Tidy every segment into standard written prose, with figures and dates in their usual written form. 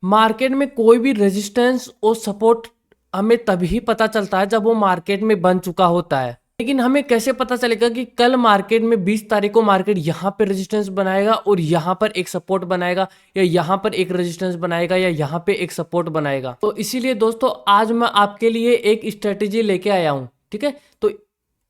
Market में कोई भी रेजिस्टेंस और सपोर्ट हमें तभी पता चलता है जब वो मार्केट में बन चुका होता है। लेकिन हमें कैसे पता चलेगा कि कल मार्केट में 20 तारीख को मार्केट यहाँ पे रेजिस्टेंस बनाएगा और यहाँ पर एक सपोर्ट बनाएगा, या यहाँ पर एक रेजिस्टेंस बनाएगा, या यहाँ पे एक सपोर्ट बनाएगा। तो इसीलिए दोस्तों आज मैं आपके लिए एक स्ट्रेटेजी लेके आया हूँ। ठीक है, तो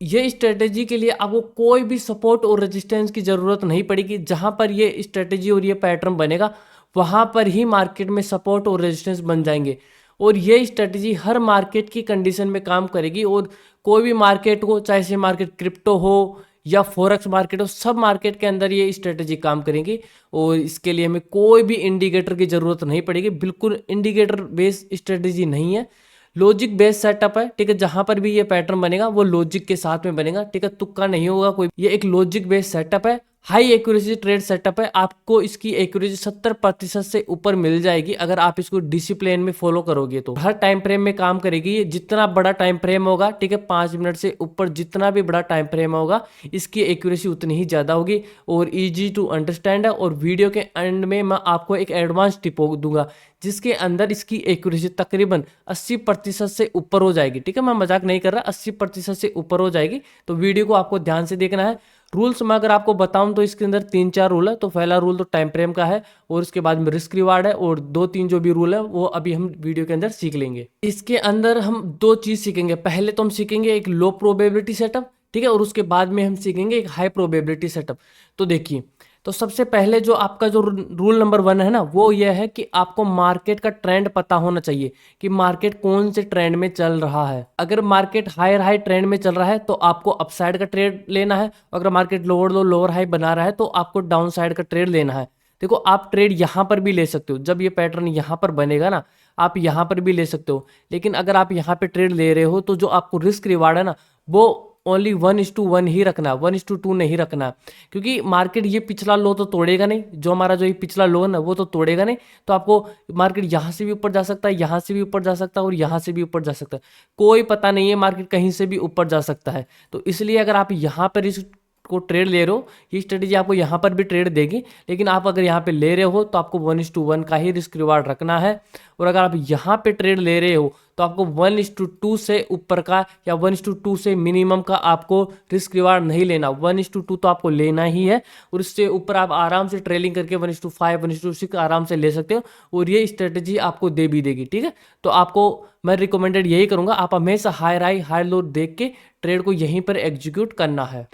ये स्ट्रेटेजी के लिए आपको कोई भी सपोर्ट और रेजिस्टेंस की जरूरत नहीं पड़ेगी। जहां पर ये स्ट्रेटेजी और ये पैटर्न बनेगा वहां पर ही मार्केट में सपोर्ट और रेजिस्टेंस बन जाएंगे। और ये स्ट्रेटेजी हर मार्केट की कंडीशन में काम करेगी। और कोई भी मार्केट हो, चाहे से मार्केट क्रिप्टो हो या फॉरेक्स मार्केट हो, सब मार्केट के अंदर ये स्ट्रेटेजी काम करेंगी। और इसके लिए हमें कोई भी इंडिकेटर की जरूरत नहीं पड़ेगी। बिल्कुल इंडिकेटर बेस्ड स्ट्रेटेजी नहीं है, लॉजिक बेस्ड सेटअप है। ठीक है, जहां पर भी ये पैटर्न बनेगा वो लॉजिक के साथ में बनेगा। ठीक है, तुक्का नहीं होगा कोई। ये एक लॉजिक बेस्ड सेटअप है, हाई एक्यूरेसी ट्रेड सेटअप है। आपको इसकी एक्यूरेसी 70% से ऊपर मिल जाएगी अगर आप इसको डिसिप्लिन में फॉलो करोगे। तो हर टाइम फ्रेम में काम करेगी। ये जितना बड़ा टाइम फ्रेम होगा, ठीक है, 5 मिनट से ऊपर जितना भी बड़ा टाइम फ्रेम होगा, इसकी एक्यूरेसी उतनी ही ज्यादा होगी और इजी टू अंडरस्टैंड है। और वीडियो के एंड में मैं आपको एक एडवांस टिप दूंगा जिसके अंदर इसकी एक्यूरेसी तकरीबन 80% से ऊपर हो जाएगी। ठीक है, मैं मजाक नहीं कर रहा, 80% से ऊपर हो जाएगी। तो वीडियो को आपको ध्यान से देखना है। रूल्स मैं अगर आपको बताऊं तो इसके अंदर 3-4 रूल है। तो पहला रूल तो टाइम फ्रेम का है और उसके बाद में रिस्क रिवार्ड है, और 2-3 जो भी रूल है वो अभी हम वीडियो के अंदर सीख लेंगे। इसके अंदर हम 2 चीज सीखेंगे। पहले तो हम सीखेंगे एक लो प्रोबेबिलिटी सेटअप, ठीक है, और उसके बाद में हम सीखेंगे एक हाई प्रोबेबिलिटी सेटअप। तो देखिए, तो सबसे पहले जो आपका जो रूल नंबर 1 है ना, वो यह है कि आपको मार्केट का ट्रेंड पता होना चाहिए कि मार्केट कौन से ट्रेंड में चल रहा है। अगर मार्केट हायर हाई ट्रेंड में चल रहा है तो आपको अपसाइड का ट्रेड लेना है। अगर मार्केट लोअर लो लोअर हाई बना रहा है तो आपको डाउन साइड का ट्रेड लेना है। देखो, आप ट्रेड यहाँ पर भी ले सकते हो। जब ये पैटर्न यहाँ पर बनेगा ना, आप यहाँ पर भी ले सकते हो। लेकिन अगर आप यहाँ पे ट्रेड ले रहे हो तो जो आपको रिस्क रिवार्ड है ना, वो ओनली 1:1 ही रखना, 1:2 नहीं रखना। क्योंकि मार्केट ये पिछला लो तो तोड़ेगा नहीं, जो हमारा जो ये पिछला लो है ना वो तो तोड़ेगा नहीं। तो आपको मार्केट यहाँ से भी ऊपर जा सकता है, यहाँ से भी ऊपर जा सकता है और यहाँ से भी ऊपर जा सकता है। कोई पता नहीं है, मार्केट कहीं से भी ऊपर जा सकता है। तो इसलिए अगर आप यहाँ पर इस को ट्रेड ले रहे हो, ये स्ट्रेटेजी आपको यहाँ पर भी ट्रेड देगी। लेकिन आप अगर यहाँ पे ले रहे हो तो आपको 1:1 का ही रिस्क रिवार्ड रखना है। और अगर आप यहाँ पे ट्रेड ले रहे हो तो आपको 1:2 से ऊपर का या 1:2 से मिनिमम का आपको रिस्क रिवार्ड नहीं लेना। 1:2 तो आपको लेना ही है, और इससे ऊपर आप आराम से ट्रेलिंग करके 1:5 1:6 आराम से ले सकते हो। और ये स्ट्रेटेजी आपको दे भी देगी। ठीक है, तो आपको मैं रिकमेंडेड यही करूंगा, आप हमेशा हाई लो देख के ट्रेड को यहीं पर एग्जीक्यूट करना है।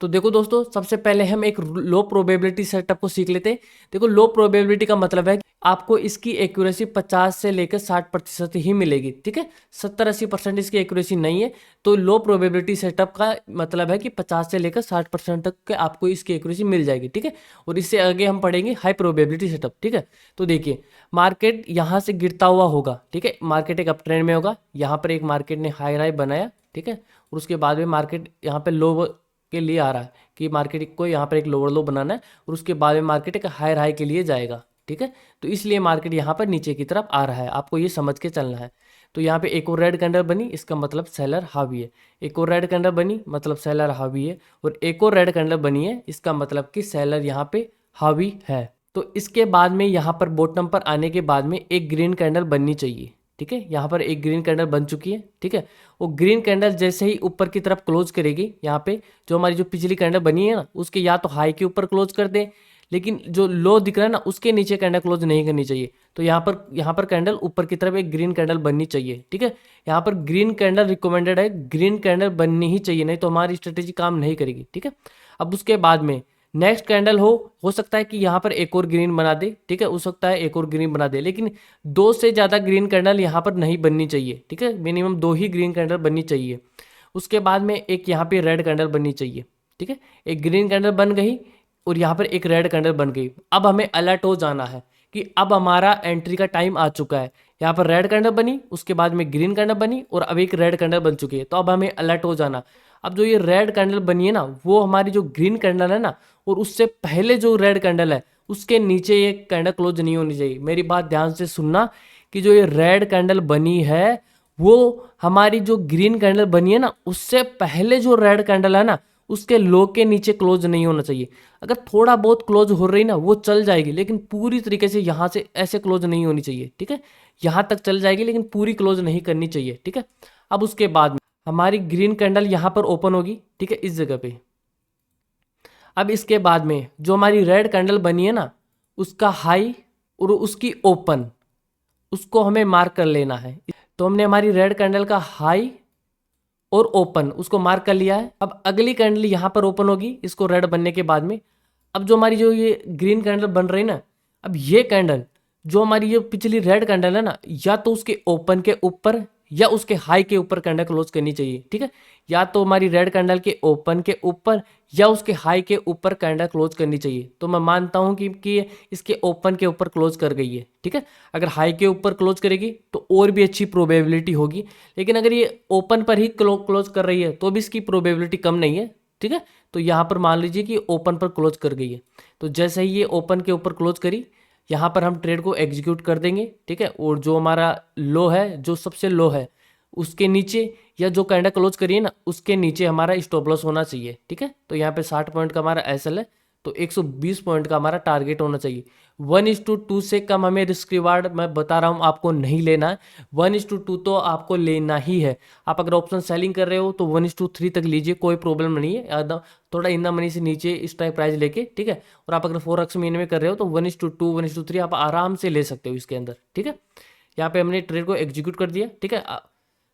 तो देखो दोस्तों, सबसे पहले हम एक लो प्रोबेबिलिटी सेटअप को सीख लेते हैं। देखो, लो प्रोबेबिलिटी का मतलब है कि आपको इसकी एक्यूरेसी 50 से लेकर 60% ही मिलेगी। ठीक है, 70-80% इसकी एक्यूरेसी नहीं है। तो लो प्रोबेबिलिटी सेटअप का मतलब है कि 50 से लेकर 60% तक के आपको इसकी एक्यूरेसी मिल जाएगी। ठीक है, और इससे आगे हम पढ़ेंगे हाई प्रोबेबिलिटी सेटअप। ठीक है, तो देखिए, मार्केट यहाँ से गिरता हुआ होगा। ठीक है, मार्केट एक अप ट्रेंड में होगा। यहाँ पर एक मार्केट ने हाई बनाया। ठीक है, और उसके बाद में मार्केट यहाँ पे लो के लिए आ रहा है कि मार्केट को यहाँ पर एक लोअर लो बनाना है, और उसके बाद में मार्केट एक हायर हाई के लिए जाएगा। ठीक है, तो इसलिए मार्केट यहाँ पर नीचे की तरफ आ रहा है, आपको ये समझ के चलना है। तो यहाँ पे एक और रेड कैंडल बनी, इसका मतलब सेलर हावी है। एक और रेड कैंडल बनी, मतलब सेलर हावी है। और एक और रेड कैंडल बनी है, इसका मतलब कि सेलर यहाँ पे हावी है। तो इसके बाद में यहाँ पर बॉटम पर आने के बाद में एक ग्रीन कैंडल बननी चाहिए। ठीक है, यहाँ पर एक ग्रीन कैंडल बन चुकी है। ठीक है, वो ग्रीन कैंडल जैसे ही ऊपर की तरफ क्लोज करेगी, यहाँ पे जो हमारी जो पिछली कैंडल बनी है ना, उसके या तो हाई के ऊपर क्लोज कर दे, लेकिन जो लो दिख रहा है ना उसके नीचे कैंडल क्लोज नहीं करनी चाहिए। तो यहाँ पर कैंडल ऊपर की तरफ एक ग्रीन कैंडल बननी चाहिए। ठीक है, यहाँ पर ग्रीन कैंडल रिकमेंडेड है, ग्रीन कैंडल बननी ही चाहिए, नहीं तो हमारी स्ट्रेटेजी काम नहीं करेगी। ठीक है, अब उसके बाद में नेक्स्ट कैंडल हो सकता है कि यहाँ पर एक और ग्रीन बना दे। ठीक है, हो सकता है एक और ग्रीन बना दे, लेकिन 2 से ज़्यादा ग्रीन कैंडल यहाँ पर नहीं बननी चाहिए। ठीक है, मिनिमम 2 ही ग्रीन कैंडल बननी चाहिए। उसके बाद में एक यहाँ पे रेड कैंडल बननी चाहिए। ठीक है, एक ग्रीन कैंडल बन गई और यहाँ पर एक रेड कैंडल बन गई। अब हमें अलर्ट हो जाना है कि अब हमारा एंट्री का टाइम आ चुका है। यहाँ पर रेड कैंडल बनी, उसके बाद में ग्रीन कैंडल बनी और अब एक रेड कैंडल बन चुकी है। तो अब हमें अलर्ट हो जाना। अब जो ये रेड कैंडल बनी है ना, वो हमारी जो ग्रीन कैंडल है ना, और उससे पहले जो रेड कैंडल है उसके नीचे ये कैंडल क्लोज नहीं होनी चाहिए। मेरी बात ध्यान से सुनना कि जो ये रेड कैंडल बनी है वो हमारी जो ग्रीन कैंडल बनी है ना, उससे पहले जो रेड कैंडल है ना उसके लो के नीचे क्लोज नहीं होना चाहिए। अगर थोड़ा बहुत क्लोज हो रही ना वो चल जाएगी, लेकिन पूरी तरीके से यहाँ से ऐसे क्लोज नहीं होनी चाहिए, ठीक है। यहाँ तक चल जाएगी लेकिन पूरी क्लोज नहीं करनी चाहिए, ठीक है। अब उसके बाद में हमारी ग्रीन कैंडल यहाँ पर ओपन होगी, ठीक है, इस जगह पे। अब इसके बाद में जो हमारी रेड कैंडल बनी है ना, उसका हाई और उसकी ओपन, उसको हमें मार्क कर लेना है। तो हमने हमारी रेड कैंडल का हाई और ओपन उसको मार्क कर लिया है। अब अगली कैंडल यहाँ पर ओपन होगी इसको रेड बनने के बाद में। अब जो हमारी जो ये ग्रीन कैंडल बन रही ना, अब ये कैंडल जो हमारी जो पिछली रेड कैंडल है ना, या तो उसके ओपन के ऊपर या उसके हाई के ऊपर कैंडल क्लोज करनी चाहिए, ठीक है। या तो हमारी रेड कैंडल के ओपन के ऊपर या उसके हाई के ऊपर कैंडल क्लोज करनी चाहिए। तो मैं मानता हूं कि इसके ओपन के ऊपर क्लोज कर गई है, ठीक है। अगर हाई के ऊपर क्लोज करेगी तो और भी अच्छी प्रोबेबिलिटी होगी, लेकिन अगर ये ओपन पर ही क्लोज कर रही है तो भी इसकी प्रोबेबिलिटी कम नहीं है, ठीक है। तो यहाँ पर मान लीजिए कि ओपन पर क्लोज कर गई है। तो जैसे ही ये ओपन के ऊपर क्लोज करी, यहाँ पर हम ट्रेड को एग्जीक्यूट कर देंगे, ठीक है। और जो हमारा लो है, जो सबसे लो है, उसके नीचे या जो कैंडल क्लोज करिए ना उसके नीचे हमारा स्टॉप लॉस होना चाहिए, ठीक है। तो यहाँ पे 60 पॉइंट का हमारा एसएल है, तो 120 पॉइंट का हमारा टारगेट होना चाहिए। 1:2 से कम हमें रिस्क रिवार्ड मैं बता रहा हूँ आपको नहीं लेना है। 1:2 तो आपको लेना ही है। आप अगर ऑप्शन सेलिंग कर रहे हो तो 1:3 तक लीजिए, कोई प्रॉब्लम नहीं है। एकदम थोड़ा इन द मनी से नीचे इस टाइप प्राइस लेके, ठीक है। और आप अगर 4x महीने में कर रहे हो तो 1:2 1:3 आप आराम से ले सकते हो इसके अंदर, ठीक है। यहाँ पे हमने ट्रेड को एग्जीक्यूट कर दिया, ठीक है।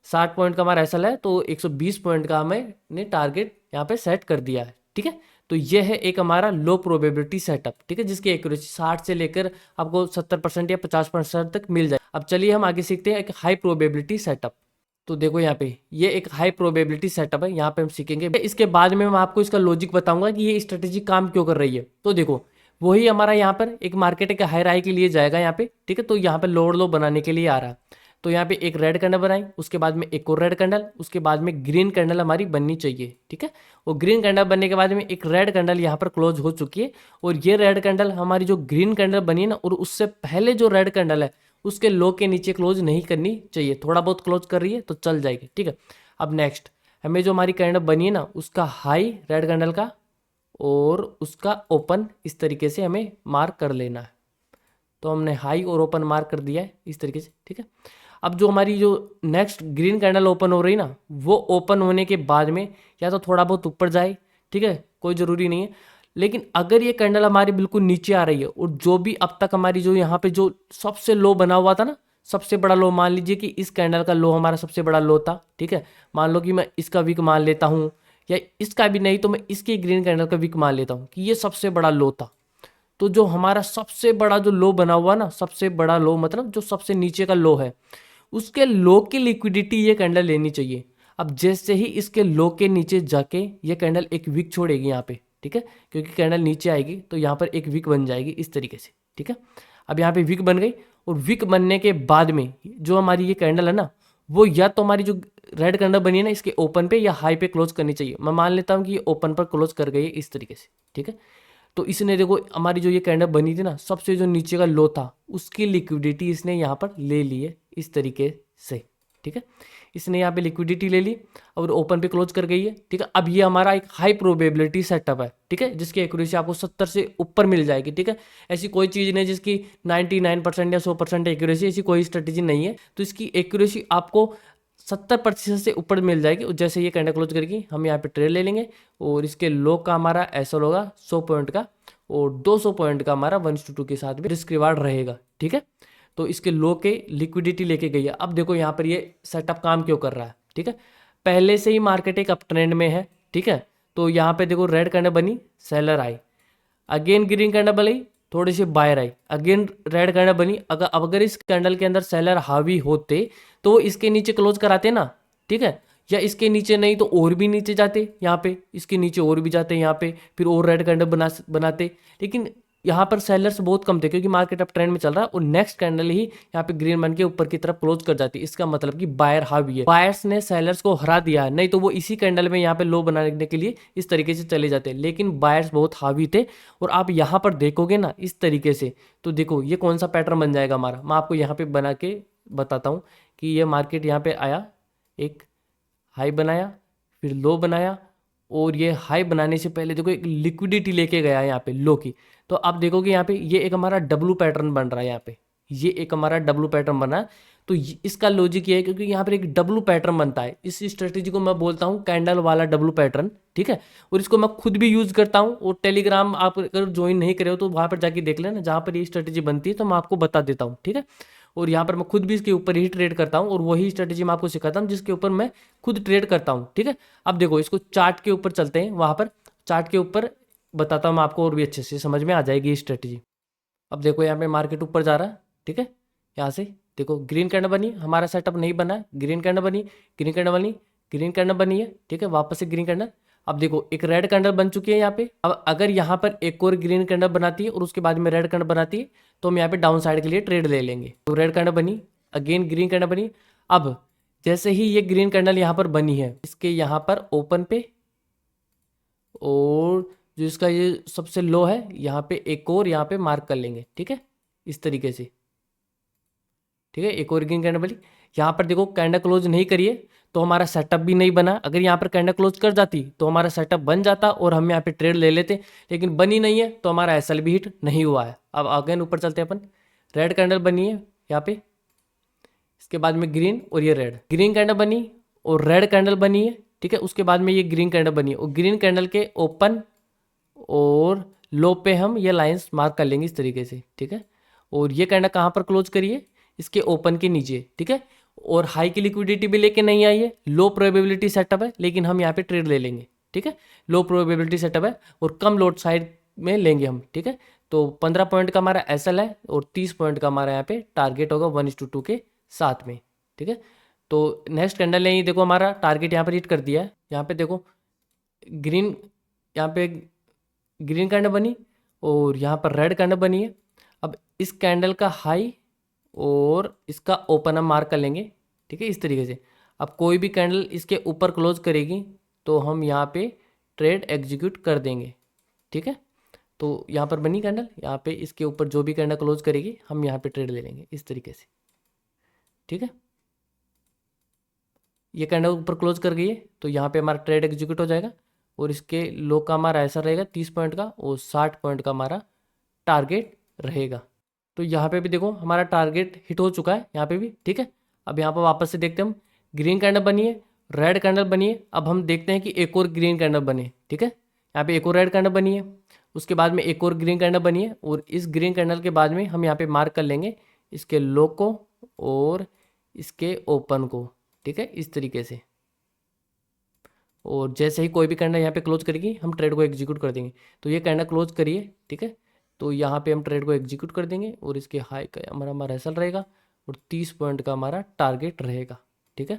60 पॉइंट का हमारा एसएल है, तो 120 पॉइंट का हमने टारगेट यहाँ पे सेट कर दिया है, ठीक है। तो ये है एक हमारा लो प्रोबेबिलिटी सेटअप, ठीक है, जिसकी एक्यूरेसी 60 से लेकर आपको 70% या 50% तक मिल जाए। अब चलिए हम आगे सीखते हैं एक हाई प्रोबेबिलिटी सेटअप। तो देखो यहाँ पे ये एक हाई प्रोबेबिलिटी सेटअप है, यहाँ पे हम सीखेंगे। इसके बाद में मैं आपको इसका लॉजिक बताऊंगा कि ये स्ट्रेटेजी काम क्यों कर रही है। तो देखो वही हमारा यहाँ पर एक मार्केट एक हाई राई के लिए जाएगा यहाँ पे, ठीक है। तो यहाँ पे लोअर लो बनाने के लिए आ रहा है। तो यहाँ पे एक रेड कैंडल बनाई, उसके बाद में एक और रेड कैंडल, उसके बाद में ग्रीन कैंडल हमारी बननी चाहिए, ठीक है। और ग्रीन कैंडल बनने के बाद में एक रेड कैंडल यहाँ पर क्लोज हो चुकी है। और ये रेड कैंडल हमारी जो ग्रीन कैंडल बनी है ना, और उससे पहले जो रेड कैंडल है उसके लो के नीचे क्लोज नहीं करनी चाहिए। थोड़ा बहुत क्लोज कर रही है तो चल जाएगी, ठीक है। अब नेक्स्ट हमें जो हमारी कैंडल बनी है ना, उसका हाई रेड कैंडल का और उसका ओपन इस तरीके से हमें मार्क कर लेना है। तो हमने हाई और ओपन मार्क कर दिया है इस तरीके से, ठीक है। अब जो हमारी जो नेक्स्ट ग्रीन कैंडल ओपन हो रही ना, वो ओपन होने के बाद में या तो थोड़ा बहुत ऊपर जाए, ठीक है, कोई ज़रूरी नहीं है। लेकिन अगर ये कैंडल हमारी बिल्कुल नीचे आ रही है और जो भी अब तक हमारी जो यहाँ पे जो सबसे लो बना हुआ था ना, सबसे बड़ा लो, मान लीजिए कि इस कैंडल का लो हमारा सबसे बड़ा लो था, ठीक है। मान लो कि मैं इसका वीक मान लेता हूँ, या इसका भी नहीं तो मैं इसकी ग्रीन कैंडल का वीक मान लेता हूँ कि ये सबसे बड़ा लो था। तो जो हमारा सबसे बड़ा जो लो बना हुआ ना, सबसे बड़ा लो मतलब जो सबसे नीचे का लो है, उसके लो की लिक्विडिटी ये कैंडल लेनी चाहिए। अब जैसे ही इसके लो के नीचे जाके ये कैंडल एक विक छोड़ेगी यहाँ पे, ठीक है, क्योंकि कैंडल नीचे आएगी तो यहाँ पर एक विक बन जाएगी इस तरीके से, ठीक है। अब यहाँ पे विक बन गई, और विक बनने के बाद में जो हमारी ये कैंडल है ना, वो या तो हमारी जो रेड कैंडल बनी है ना, इसके ओपन पे या हाई पे क्लोज करनी चाहिए। मैं मान लेता हूँ कि ये ओपन पर क्लोज कर गई है इस तरीके से, ठीक है। तो इसने देखो हमारी जो ये कैंडल बनी थी ना, सबसे जो नीचे का लो था उसकी लिक्विडिटी इसने यहाँ पर ले ली है इस तरीके से, ठीक है। इसने यहाँ पे लिक्विडिटी ले ली और ओपन पे क्लोज कर गई है, ठीक है। अब ये हमारा एक हाई प्रोबेबिलिटी सेटअप है, ठीक है, जिसकी एक्यूरेसी आपको 70 से ऊपर मिल जाएगी, ठीक है। ऐसी कोई चीज़ नहीं जिसकी 99% या 100% एक्यूरेसी, ऐसी कोई स्ट्रेटेजी नहीं है। तो इसकी एक्यूरेसी आपको 70% से ऊपर मिल जाएगी। और जैसे ये कैंडल क्लोज करेगी हम यहाँ पे ट्रेड ले लेंगे, और इसके लो का हमारा ऐसा होगा 100 पॉइंट का, और 200 पॉइंट का हमारा 1:2 के साथ भी रिस्क रिवार्ड रहेगा, ठीक है। तो इसके लो के लिक्विडिटी लेके गई है। अब देखो यहाँ पर ये सेटअप काम क्यों कर रहा है, ठीक है। पहले से ही मार्केट एक अप ट्रेंड में है, ठीक है। तो यहाँ पे देखो रेड कैंडल बनी, सेलर आई, अगेन ग्रीन कैंडल बनी, थोड़ी सी बायर आई, अगेन रेड कैंडल बनी। अगर इस कैंडल के अंदर सेलर हावी होते तो वो इसके नीचे क्लोज कराते ना, ठीक है। या इसके नीचे नहीं तो और भी नीचे जाते, यहाँ पे इसके नीचे और भी जाते यहाँ पे, फिर और रेड कैंडल बनाते। लेकिन यहाँ पर सेलर्स बहुत कम थे क्योंकि मार्केट अब ट्रेंड में चल रहा है, और नेक्स्ट कैंडल ही यहाँ पे ग्रीन बन के ऊपर की तरफ क्लोज कर जाती है। इसका मतलब कि बायर हावी है, बायर्स ने सेलर्स को हरा दिया है, नहीं तो वो इसी कैंडल में यहाँ पे लो बनाने के लिए इस तरीके से चले जाते। लेकिन बायर्स बहुत हावी थे, और आप यहाँ पर देखोगे ना इस तरीके से, तो देखो ये कौन सा पैटर्न बन जाएगा हमारा। मैं आपको यहाँ पे बना के बताता हूँ कि ये मार्केट यहाँ पे आया, एक हाई बनाया, फिर लो बनाया, और ये हाई बनाने से पहले देखो एक लिक्विडिटी लेके गया है यहाँ पे लो की। तो आप देखोगे यहाँ पे ये एक हमारा डब्लू पैटर्न बन रहा है, यहाँ पे ये एक हमारा डब्लू पैटर्न बना है। तो इसका लॉजिक ये है क्योंकि यहाँ पर एक डब्लू पैटर्न बनता है, इस स्ट्रेटेजी को मैं बोलता हूँ कैंडल वाला डब्लू पैटर्न, ठीक है। और इसको मैं खुद भी यूज करता हूँ, और टेलीग्राम आप अगर ज्वाइन नहीं करे हो तो वहाँ पर जाके देख लेना, जहाँ पर ये स्ट्रेटेजी बनती है तो मैं आपको बता देता हूँ, ठीक है। और यहाँ पर मैं खुद भी इसके ऊपर ही ट्रेड करता हूँ, और वही स्ट्रेटेजी मैं आपको सिखाता हूँ जिसके ऊपर मैं खुद ट्रेड करता हूँ, ठीक है। अब देखो इसको चार्ट के ऊपर चलते हैं, वहाँ पर चार्ट के ऊपर बताता हूँ मैं आपको, और भी अच्छे से समझ में आ जाएगी ये स्ट्रेटेजी। अब देखो यहाँ पे मार्केट ऊपर जा रहा है, ठीक है। यहाँ से देखो ग्रीन कैंडल बनी, हमारा सेटअप नहीं बना है, ग्रीन कैंडल बनी, ग्रीन कैंडल बनी, ग्रीन कैंडल बनी है, ठीक है। वापस से ग्रीन कैंडल, अब देखो एक रेड कैंडल बन चुकी है यहाँ पे। अब अगर यहाँ पर एक और ग्रीन कैंडल बनाती है और उसके बाद में रेड कैंडल बनाती है तो हम यहाँ पे डाउन साइड के लिए ट्रेड ले लेंगे। तो रेड कैंडल बनी, अगेन ग्रीन कैंडल बनी। अब जैसे ही ये ग्रीन कैंडल यहाँ पर बनी है, इसके यहाँ पर ओपन पे, और जो इसका ये सबसे लो है यहाँ पे एक और यहाँ पे मार्क कर लेंगे, ठीक है, इस तरीके से, ठीक है। एक और ग्रीन कैंडल बनी, यहाँ पर देखो कैंडल क्लोज नहीं करिए तो हमारा सेटअप भी नहीं बना। अगर यहाँ पर कैंडल क्लोज कर जाती तो हमारा सेटअप बन जाता और हम यहाँ पे ट्रेड ले लेते, लेकिन बनी नहीं है तो हमारा एसएल भी हिट नहीं हुआ है। अब अगेन ऊपर चलते हैं अपन, रेड कैंडल बनी है यहाँ पे, इसके बाद में ग्रीन और ये रेड, ग्रीन कैंडल बनी और रेड कैंडल बनी है, ठीक है। उसके बाद में ये ग्रीन कैंडल बनी है और ग्रीन कैंडल के ओपन और लो पे हम ये लाइंस मार्क कर लेंगे इस तरीके से, ठीक है। और ये कैंडल कहाँ पर क्लोज करिए, इसके ओपन के नीचे, ठीक है। और हाई की लिक्विडिटी भी लेके नहीं आई है, लो प्रोबेबिलिटी सेटअप है, लेकिन हम यहाँ पे ट्रेड ले लेंगे, ठीक है। लो प्रोबेबिलिटी सेटअप है और कम लोड साइड में लेंगे हम, ठीक है। तो 15 पॉइंट का हमारा एसएल है और 30 पॉइंट का हमारा यहाँ पे टारगेट होगा 1:2 के साथ में, ठीक है। तो नेक्स्ट कैंडल ने देखो हमारा टारगेट यहाँ पर हिट कर दिया है। यहाँ पे देखो ग्रीन, यहाँ पे ग्रीन कैंडल बनी और यहाँ पर रेड कैंडल बनी है। अब इस कैंडल का हाई और इसका ओपन हम मार्क कर लेंगे, ठीक है, इस तरीके से। अब कोई भी कैंडल इसके ऊपर क्लोज करेगी तो हम यहाँ पे ट्रेड एग्जीक्यूट कर देंगे, ठीक है। तो यहाँ पर बनी कैंडल, यहाँ पे इसके ऊपर जो भी कैंडल क्लोज करेगी हम यहाँ पे ट्रेड ले लेंगे इस तरीके से, ठीक है। ये कैंडल ऊपर क्लोज कर गई है तो यहाँ पे हमारा ट्रेड एग्जीक्यूट हो जाएगा और इसके लो का हमारा ऐसा रहेगा 30 पॉइंट का और 60 पॉइंट का हमारा टारगेट रहेगा। तो यहाँ पे भी देखो हमारा टारगेट हिट हो चुका है यहाँ पे भी, ठीक है। अब यहाँ पर वापस से देखते हैं हम, ग्रीन कैंडल बनी है, रेड कैंडल बनी है। अब हम देखते हैं कि एक और ग्रीन कैंडल बने, ठीक है। यहाँ पे एक और रेड कैंडल बनी है, उसके बाद में एक और ग्रीन कैंडल बनी है और इस ग्रीन कैंडल के बाद में हम यहाँ पे मार्क कर लेंगे इसके लो को और इसके ओपन को, ठीक है, इस तरीके से। और जैसे ही कोई भी कैंडल यहाँ पे क्लोज करेगी हम ट्रेड को एग्जीक्यूट कर देंगे। तो ये कैंडल क्लोज करिए, ठीक है। तो यहाँ पे हम ट्रेड को एग्जीक्यूट कर देंगे और इसके हाई का हमारा एसएल रहेगा और 30 पॉइंट का हमारा टारगेट रहेगा, ठीक है।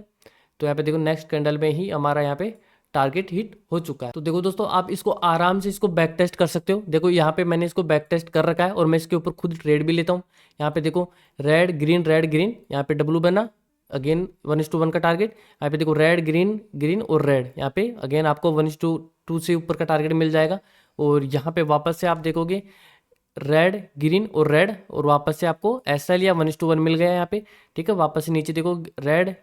तो यहाँ पे देखो नेक्स्ट कैंडल में ही हमारा यहाँ पे टारगेट हिट हो चुका है। तो देखो दोस्तों आप इसको आराम से इसको बैक टेस्ट कर सकते हो। देखो यहाँ पे मैंने इसको बैक टेस्ट कर रखा है और मैं इसके ऊपर खुद ट्रेड भी लेता हूँ। यहाँ पे देखो रेड ग्रीन, यहाँ पे डब्लू बना, अगेन 1:1 का टारगेट। यहाँ पे देखो रेड ग्रीन और रेड, यहाँ पे अगेन आपको 1:2 से ऊपर का टारगेट मिल जाएगा। और यहाँ पे वापस से आप देखोगे रेड ग्रीन और रेड और वापस से आपको एसएल या 1:1 मिल गया यहाँ पे, ठीक है। वापस से नीचे देखो रेड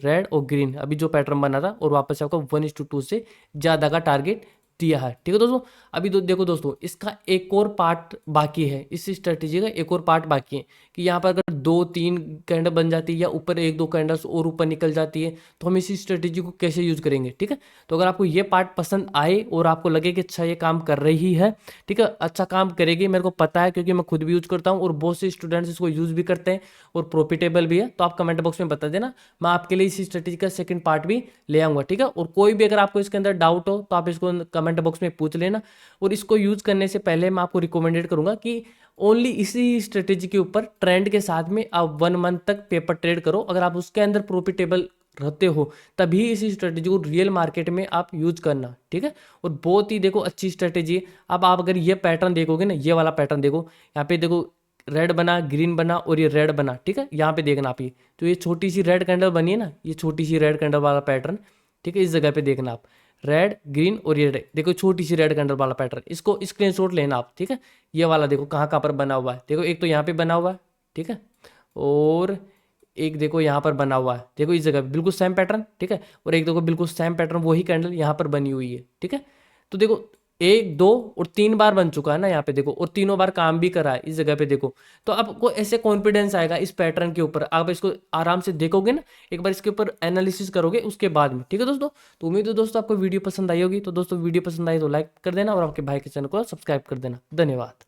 रेड और ग्रीन, अभी जो पैटर्न बना था, और वापस से आपको 1:2 से ज़्यादा का टारगेट दिया है, ठीक है दोस्तों। अभी देखो दोस्तों इसका एक और पार्ट बाकी है, इस स्ट्रेटेजी का एक और पार्ट बाकी है कि यहाँ पर अगर 2-3 कैंडल बन जाती है या ऊपर 1-2 कैंडल्स और ऊपर निकल जाती है तो हम इसी स्ट्रेटेजी को कैसे यूज करेंगे, ठीक है। तो अगर आपको ये पार्ट पसंद आए और आपको लगे कि अच्छा ये काम कर रही है, ठीक है, अच्छा काम करेगी, मेरे को पता है क्योंकि मैं खुद भी यूज करता हूँ और बहुत से स्टूडेंट्स इसको यूज भी करते हैं और प्रॉफिटेबल भी है, तो आप कमेंट बॉक्स में बता देना, मैं आपके लिए इसी स्ट्रेटेजी का सेकंड पार्ट भी ले आऊंगा, ठीक है। और कोई भी अगर आपको इसके अंदर डाउट हो तो आप इसको कमेंट बॉक्स में पूछ लेना। और इसको यूज करने से पहले मैं आपको रिकमेंडेड करूंगा कि ओनली इसी स्ट्रेटेजी के ऊपर ट्रेंड के साथ में आप 1 मंथ तक पेपर ट्रेड करो। अगर आप उसके अंदर प्रॉफिटेबल रहते हो तभी इसी स्ट्रेटेजी को रियल मार्केट में आप यूज करना, ठीक है। और बहुत ही देखो अच्छी स्ट्रेटेजी है। अब आप अगर ये पैटर्न देखोगे ना, ये वाला पैटर्न देखो, यहाँ पे देखो रेड बना, ग्रीन बना और ये रेड बना, ठीक है। यहाँ पे देखना आप, ये तो ये छोटी सी रेड कैंडल बनी है ना, ये छोटी सी रेड कैंडल वाला पैटर्न, ठीक है। इस जगह पे देखना आप रेड ग्रीन और ये देखो छोटी सी रेड कैंडल वाला पैटर्न, इसको स्क्रीनशॉट लेना आप, ठीक है। ये वाला देखो कहाँ कहाँ पर बना हुआ है, देखो एक तो यहाँ पे बना हुआ है, ठीक है, और एक देखो यहाँ पर बना हुआ है, देखो इस जगह पे बिल्कुल सेम पैटर्न, ठीक है। और एक देखो बिल्कुल सेम पैटर्न वही कैंडल यहाँ पर बनी हुई है, ठीक है। तो देखो 1 2 और 3 बार बन चुका है ना यहाँ पे देखो, और तीनों बार काम भी करा है इस जगह पे देखो। तो आपको ऐसे कॉन्फिडेंस आएगा इस पैटर्न के ऊपर, आप इसको आराम से देखोगे ना, एक बार इसके ऊपर एनालिसिस करोगे उसके बाद में, ठीक है दोस्तों। तो उम्मीद है दोस्तों आपको वीडियो पसंद आई होगी। तो दोस्तों वीडियो पसंद आई तो लाइक कर देना और आपके भाई के चैनल को सब्सक्राइब कर देना। धन्यवाद।